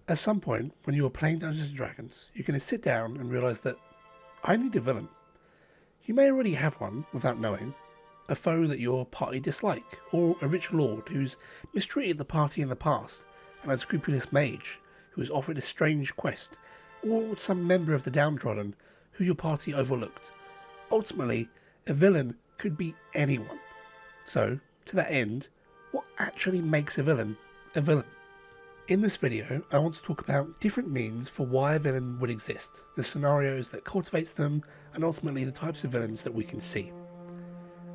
At some point, when you are playing Dungeons & Dragons, you're going to sit down and realise that I need a villain. You may already have one without knowing, a foe that your party dislike, or a rich lord who's mistreated the party in the past, an unscrupulous mage who has offered a strange quest, or some member of the downtrodden who your party overlooked. Ultimately, a villain could be anyone. So, to that end, what actually makes a villain a villain? In this video, I want to talk about different means for why a villain would exist, the scenarios that cultivates them, and ultimately the types of villains that we can see.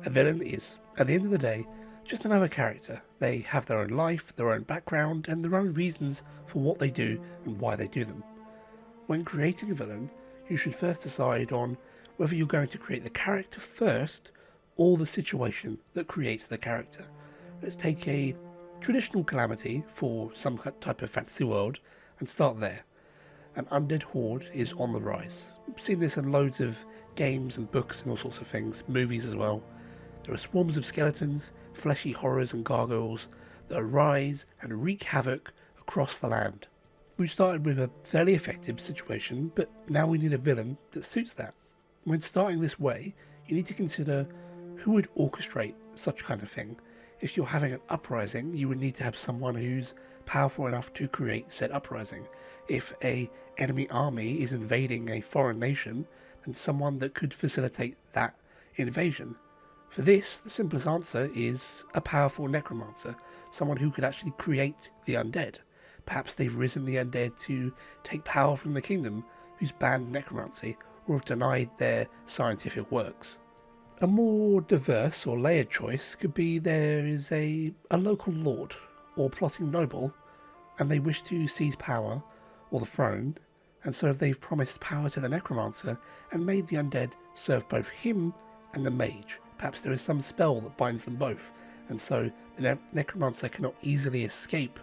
A villain is, at the end of the day, just another character. They have their own life, their own background, and their own reasons for what they do and why they do them. When creating a villain, you should first decide on whether you're going to create the character first, or the situation that creates the character. Let's take a traditional calamity for some type of fantasy world and start there. An undead horde is on the rise. I've seen this in loads of games and books and all sorts of things, movies as well. There are swarms of skeletons, fleshy horrors and gargoyles that arise and wreak havoc across the land. We started with a fairly effective situation, but now we need a villain that suits that. When starting this way, you need to consider who would orchestrate such kind of thing. If you're having an uprising, you would need to have someone who's powerful enough to create said uprising. If a enemy army is invading a foreign nation, then someone that could facilitate that invasion. For this, the simplest answer is a powerful necromancer, someone who could actually create the undead. Perhaps they've risen the undead to take power from the kingdom, who's banned necromancy or have denied their scientific works. A more diverse or layered choice could be there is a local lord or plotting noble, and they wish to seize power or the throne, and so they've promised power to the necromancer and made the undead serve both him and the mage. Perhaps there is some spell that binds them both, and so the necromancer cannot easily escape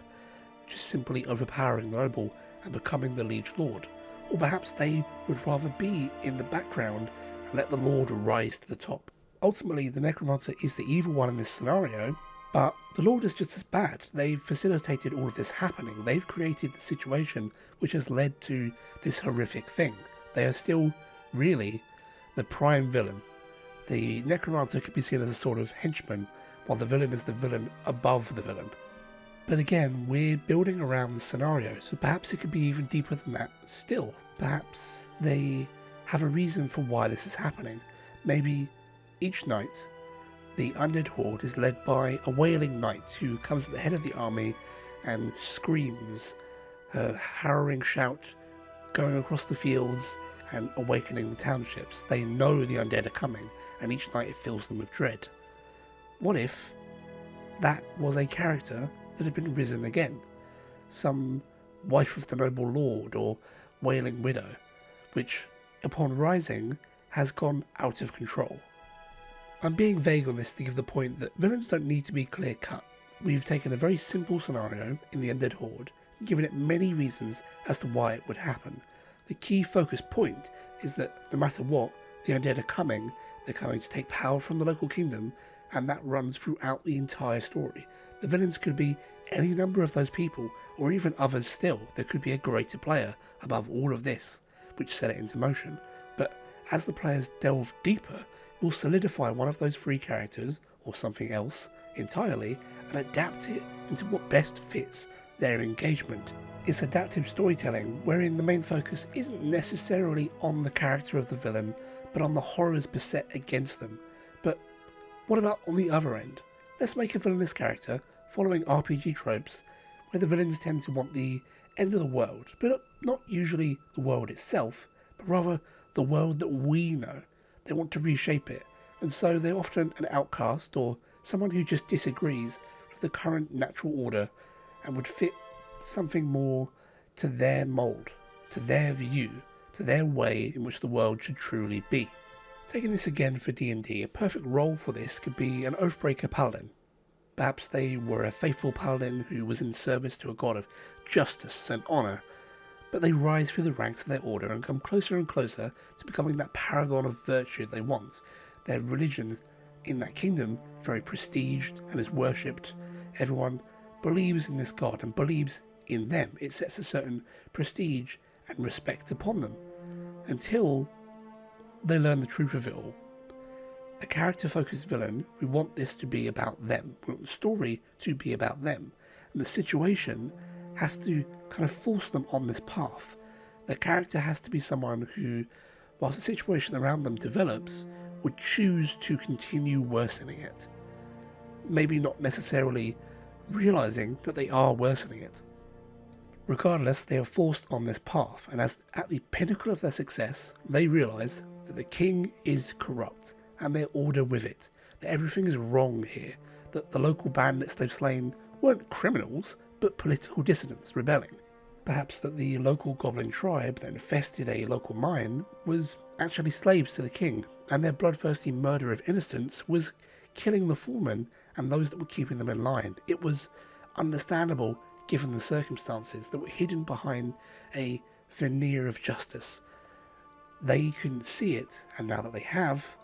just simply overpowering the noble and becoming the liege lord. Or perhaps they would rather be in the background and let the lord rise to the top. Ultimately, the necromancer is the evil one in this scenario, but the lord is just as bad. They've facilitated all of this happening. They've created the situation which has led to this horrific thing. They are still really the prime villain. The necromancer could be seen as a sort of henchman, while the villain is the villain above the villain. But again, we're building around the scenario, so perhaps it could be even deeper than that still. Perhaps they have a reason for why this is happening. Maybe each night, the undead horde is led by a wailing knight who comes at the head of the army and screams, her harrowing shout going across the fields and awakening the townships. They know the undead are coming, and each night it fills them with dread. What if that was a character that had been risen again? Some wife of the noble lord or wailing widow, which, upon rising, has gone out of control. I'm being vague on this to give the point that villains don't need to be clear-cut. We've taken a very simple scenario in the undead horde and given it many reasons as to why it would happen. The key focus point is that no matter what, the undead are coming, they're coming to take power from the local kingdom, and that runs throughout the entire story. The villains could be any number of those people, or even others still. There could be a greater player above all of this, which set it into motion. But as the players delve deeper, we'll solidify one of those three characters, or something else, entirely, and adapt it into what best fits their engagement. It's adaptive storytelling, wherein the main focus isn't necessarily on the character of the villain, but on the horrors beset against them. But what about on the other end? Let's make a villainous character following RPG tropes, where the villains tend to want the end of the world, but not usually the world itself, but rather the world that we know. They want to reshape it, and so they're often an outcast or someone who just disagrees with the current natural order and would fit something more to their mould, to their view, to their way in which the world should truly be. Taking this again for D&D, a perfect role for this could be an Oathbreaker paladin. Perhaps they were a faithful paladin who was in service to a god of justice and honour, but they rise through the ranks of their order and come closer and closer to becoming that paragon of virtue they want. Their religion in that kingdom very prestiged and is worshipped. Everyone believes in this god and believes in them. It sets a certain prestige and respect upon them until they learn the truth of it all. A character-focused villain, we want this to be about them. We want the story to be about them. And the situation has to kind of force them on this path. The character has to be someone who, whilst the situation around them develops, would choose to continue worsening it. Maybe not necessarily realising that they are worsening it. Regardless, they are forced on this path, and as at the pinnacle of their success, they realise that the king is corrupt, and their order with it, that everything is wrong here, that the local bandits they've slain weren't criminals, but political dissidents rebelling. Perhaps that the local goblin tribe that infested a local mine was actually slaves to the king, and their bloodthirsty murder of innocents was killing the foreman and those that were keeping them in line. It was understandable given the circumstances that were hidden behind a veneer of justice. They couldn't see it, and now that they have,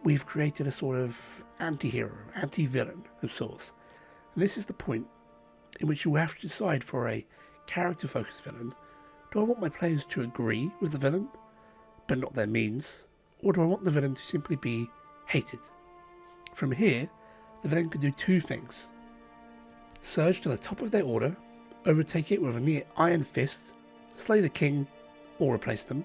we've created a sort of anti-hero, anti-villain of sorts. And this is the point in which you have to decide for a character-focused villain, do I want my players to agree with the villain, but not their means, or do I want the villain to simply be hated? From here, the villain could do two things. Surge to the top of their order, overtake it with a near iron fist, slay the king, or replace them,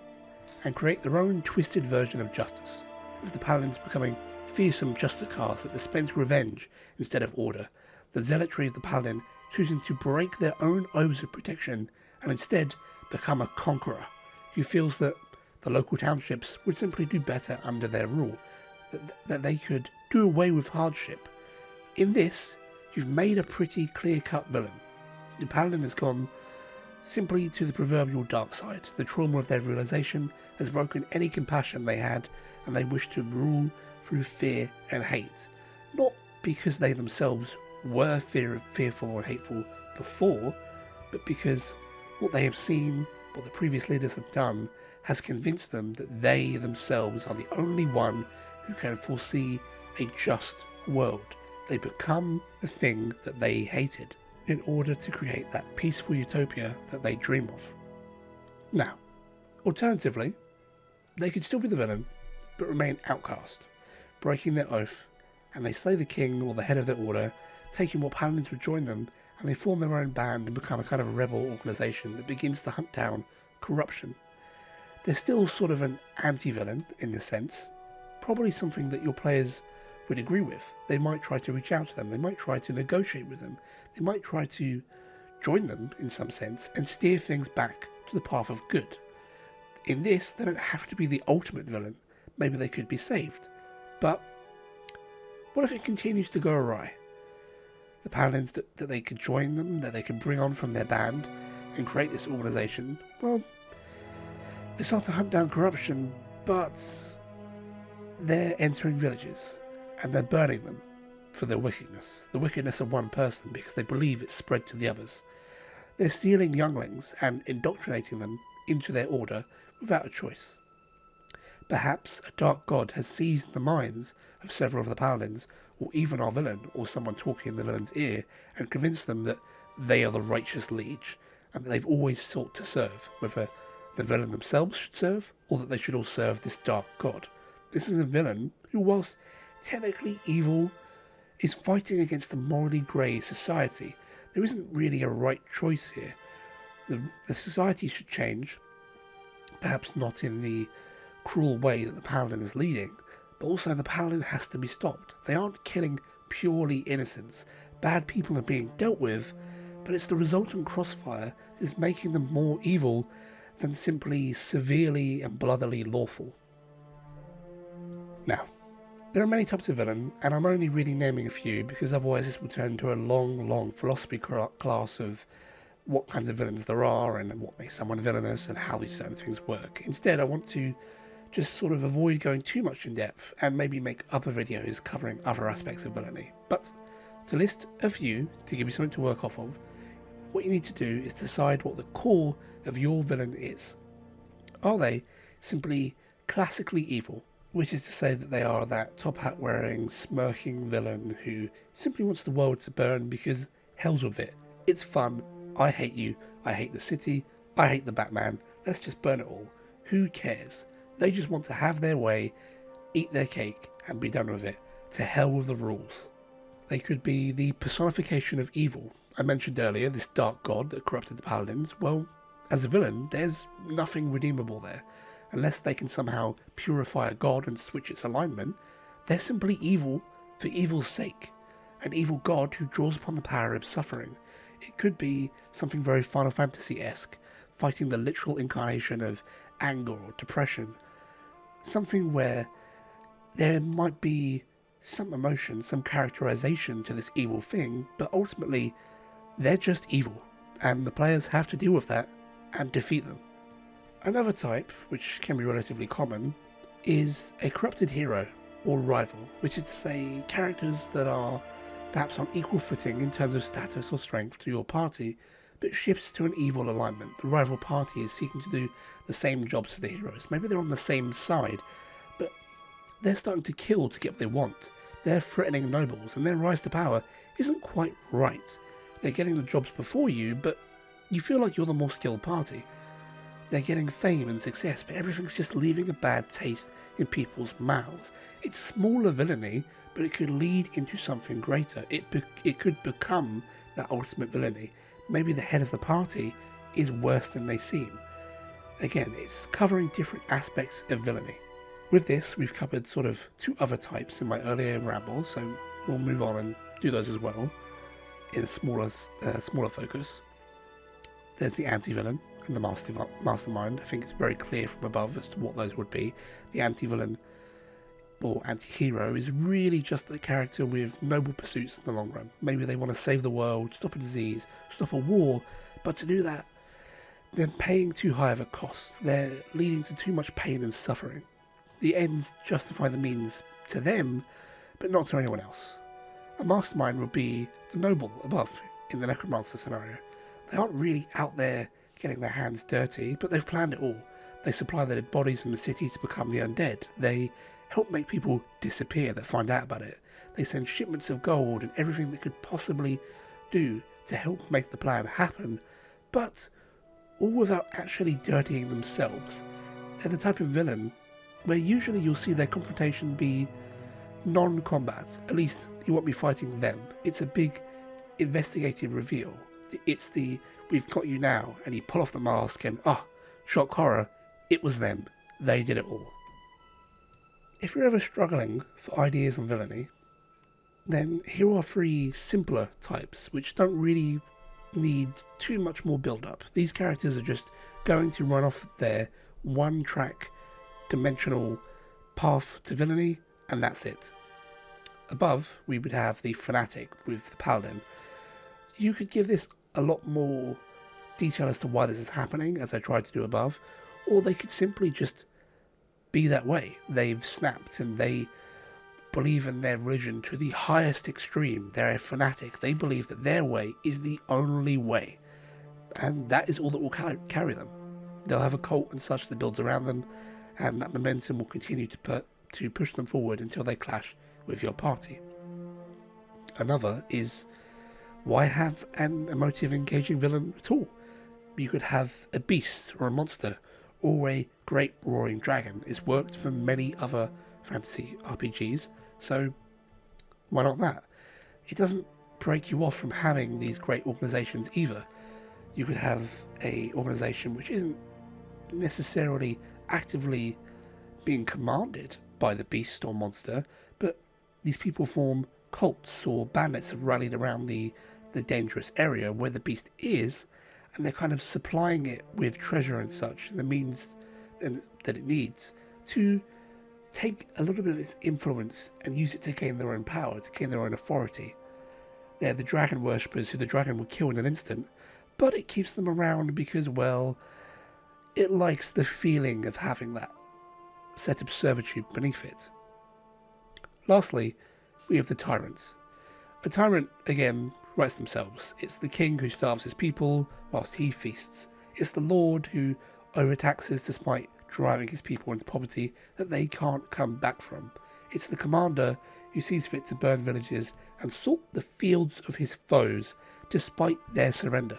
and create their own twisted version of justice, with the paladins becoming fearsome justicars that dispense revenge instead of order, the zealotry of the paladin choosing to break their own oaths of protection and instead become a conqueror who feels that the local townships would simply do better under their rule, that they could do away with hardship. In this, you've made a pretty clear-cut villain. The paladin has gone simply to the proverbial dark side. The trauma of their realization has broken any compassion they had, and they wish to rule through fear and hate. Not because they themselves were fearful or hateful before, but because what they have seen, what the previous leaders have done, has convinced them that they themselves are the only one who can foresee a just world. They become the thing that they hated in order to create that peaceful utopia that they dream of. Now, alternatively, they could still be the villain, but remain outcast, breaking their oath, and they slay the king or the head of their order, taking what paladins would join them, and they form their own band and become a kind of rebel organisation that begins to hunt down corruption. They're still sort of an anti-villain in this sense, probably something that your players would agree with. They might try to reach out to them, they might try to negotiate with them, they might try to join them in some sense and steer things back to the path of good. In this, they don't have to be the ultimate villain. Maybe they could be saved. But what if it continues to go awry? The paladins that they could join them, that they could bring on from their band and create this organisation, well, they start to hunt down corruption, but they're entering villages and they're burning them for their wickedness, the wickedness of one person, because they believe it's spread to the others. They're stealing younglings and indoctrinating them into their order without a choice. Perhaps a dark god has seized the minds of several of the paladins, or even our villain, or someone talking in the villain's ear, and convinced them that they are the righteous liege, and that they've always sought to serve, whether the villain themselves should serve, or that they should all serve this dark god. This is a villain who, whilst technically evil, is fighting against a morally grey society. There isn't really a right choice here. The society should change, perhaps not in the cruel way that the paladin is leading, but also the paladin has to be stopped. They aren't killing purely innocents. Bad people are being dealt with, but it's the resultant crossfire that is making them more evil than simply severely and bloodily lawful. Now, there are many types of villain, and I'm only really naming a few because otherwise this will turn into a long philosophy class of what kinds of villains there are and what makes someone villainous and how these certain things work. Instead, I want to just sort of avoid going too much in depth and maybe make other videos covering other aspects of villainy. But to list a few, to give you something to work off of, what you need to do is decide what the core of your villain is. Are they simply classically evil, which is to say that they are that top hat wearing, smirking villain who simply wants the world to burn because hell's with it, it's fun, I hate you, I hate the city, I hate the Batman, let's just burn it all. Who cares? They just want to have their way, eat their cake, and be done with it. To hell with the rules. They could be the personification of evil. I mentioned earlier this dark god that corrupted the Paladins. Well, as a villain, there's nothing redeemable there. Unless they can somehow purify a god and switch its alignment, they're simply evil for evil's sake. An evil god who draws upon the power of suffering. It could be something very Final Fantasy-esque, fighting the literal incarnation of anger or depression. Something where there might be some emotion, some characterization to this evil thing, but ultimately they're just evil, and the players have to deal with that and defeat them. Another type, which can be relatively common, is a corrupted hero or rival, which is to say characters that are perhaps on equal footing in terms of status or strength to your party, but shifts to an evil alignment. The rival party is seeking to do the same jobs as the heroes. Maybe they're on the same side, but they're starting to kill to get what they want. They're threatening nobles, and their rise to power isn't quite right. They're getting the jobs before you, but you feel like you're the more skilled party. They're getting fame and success, but everything's just leaving a bad taste in people's mouths. It's smaller villainy, but it could lead into something greater. It could become that ultimate villainy. Maybe the head of the party is worse than they seem. Again, it's covering different aspects of villainy. With this, we've covered sort of two other types in my earlier ramble, so we'll move on and do those as well in a smaller focus. There's the anti-villain and the mastermind. I think it's very clear from above as to what those would be. The anti-villain or anti-hero is really just the character with noble pursuits in the long run. Maybe they want to save the world, stop a disease, stop a war, but to do that, they're paying too high of a cost. They're leading to too much pain and suffering. The ends justify the means to them, but not to anyone else. A mastermind would be the noble above in the necromancer scenario. They aren't really out there getting their hands dirty, but they've planned it all. They supply the dead bodies from the city to become the undead. They help make people disappear that find out about it. They send shipments of gold and everything they could possibly do to help make the plan happen, but all without actually dirtying themselves. They're the type of villain where usually you'll see their confrontation be non-combat. At least you won't be fighting them. It's a big investigative reveal. It's the we've got you now, and you pull off the mask and shock horror, it was them. They did it all. If you're ever struggling for ideas on villainy, then here are three simpler types which don't really need too much more build-up. These characters are just going to run off their one-track dimensional path to villainy, and that's it. Above, we would have the fanatic with the paladin. You could give this a lot more detail as to why this is happening, as I tried to do above, or they could simply just be that way. They've snapped and they believe in their religion to the highest extreme. They're a fanatic. They believe that their way is the only way, and that is all that will carry them. They'll have a cult and such that builds around them, and that momentum will continue to push them forward until they clash with your party. Another is, why have an emotive, engaging villain at all? You could have a beast or a monster or a great roaring dragon. It's worked for many other fantasy RPGs, so why not that? It doesn't break you off from having these great organizations either. You could have a organization which isn't necessarily actively being commanded by the beast or monster, but these people form cults or bandits have rallied around the dangerous area where the beast is, and they're kind of supplying it with treasure and such, the means that it needs to take a little bit of its influence and use it to gain their own power, to gain their own authority. They're the dragon worshippers who the dragon will kill in an instant, but it keeps them around because, well, it likes the feeling of having that set of servitude beneath it. Lastly, we have the tyrants. A tyrant, again, writes themselves. It's the king who starves his people whilst he feasts. It's the lord who overtaxes despite driving his people into poverty that they can't come back from. It's the commander who sees fit to burn villages and salt the fields of his foes despite their surrender.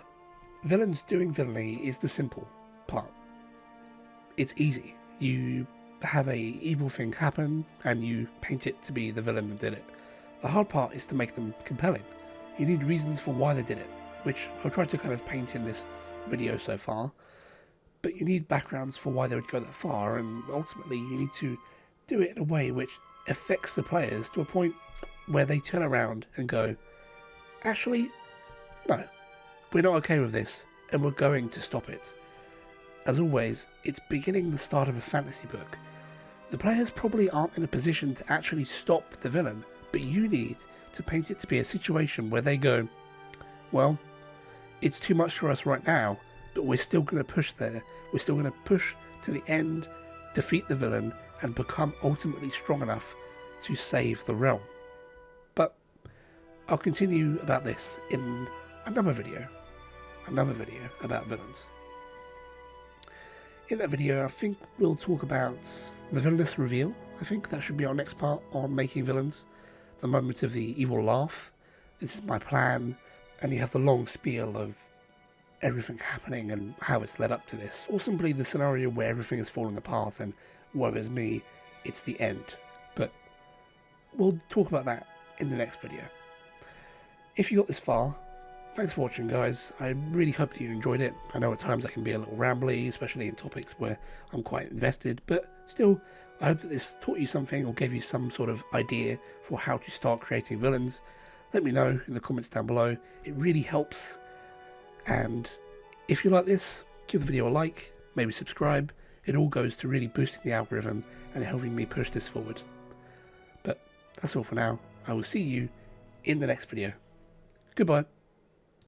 Villains doing villainy is the simple part. It's easy. You have a evil thing happen and you paint it to be the villain that did it. The hard part is to make them compelling. You need reasons for why they did it, which I've tried to kind of paint in this video so far, but you need backgrounds for why they would go that far, and ultimately you need to do it in a way which affects the players to a point where they turn around and go, actually, no, we're not okay with this and we're going to stop it. As always, it's beginning the start of a fantasy book. The players probably aren't in a position to actually stop the villain, but you need to paint it to be a situation where they go, well, it's too much for us right now, but we're still going to push there. We're still going to push to the end, defeat the villain, and become ultimately strong enough to save the realm. But I'll continue about this in another video about villains. In that video, I think we'll talk about the villainous reveal. I think that should be our next part on making villains. The moment of the evil laugh. This is my plan. And you have the long spiel of everything happening and how it's led up to this. Or simply the scenario where everything is falling apart and woe is me, it's the end. But we'll talk about that in the next video. If you got this far, thanks for watching, guys. I really hope that you enjoyed it. I know at times I can be a little rambly, especially in topics where I'm quite invested, but still, I hope that this taught you something or gave you some sort of idea for how to start creating villains. Let me know in the comments down below. It really helps. And if you like this, give the video a like, maybe subscribe. It all goes to really boosting the algorithm and helping me push this forward. But that's all for now. I will see you in the next video. Goodbye.